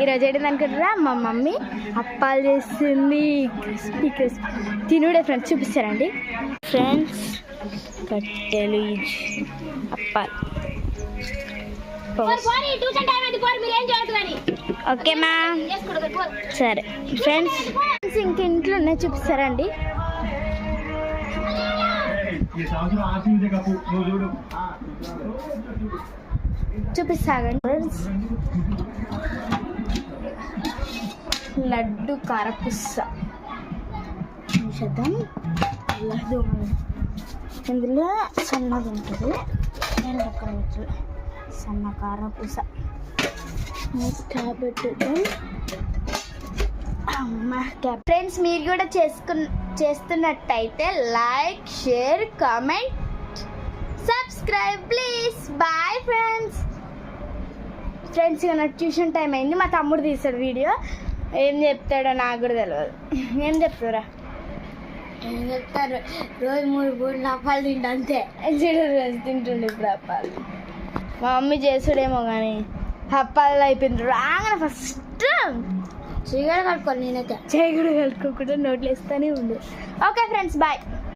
ఈరోజు ఏంటి అనుకుంటారా, మా మమ్మీ అప్పాలు చేస్తుంది. క్రిస్పీ క్రిస్పీ తినుడే ఫ్రెండ్స్, చూపిస్తారండి ఫ్రెండ్స్. కట్టెలు అప్పాలు. ఓకే మా సరే ఫ్రెండ్స్, ఇంక ఇంట్లో ఉన్నాయి చూపిస్తారండి. చూపిస్తాగండి ఫ్రెండ్స్. లడ్డు కారపుస్స చూద్దాం. ఇందులో సన్నది ఉంటుంది, నేను పక్కన సన్న కారపుస పెట్టుదాం. ఫ్రెండ్స్, మీరు కూడా చేస్తున్నట్టయితే like, share, comment, subscribe please. Bye friends. Friends, ఇక నాకు ట్యూషన్ టైం అయింది. మా తమ్ముడు తీస్తాడు వీడియో. ఏం చెప్తాడో నాకు కూడా తెలియదు. ఏం చెప్తారా? ఏం చెప్తారు, రోజు 3 అప్పాలు తింటా అంతే. రోజు తింటుండే ఇప్పుడు అప్పాలు. మా మమ్మీ చేసుడేమో కానీ అప్పాలు అయిపోయింది రాగానే ఫస్ట్ చేయగడ కట్టుకోవాలి. నేనైతే చేయగడ కట్టుకోకుండా నోట్లు వేస్తూనే ఉండు. Okay friends, bye.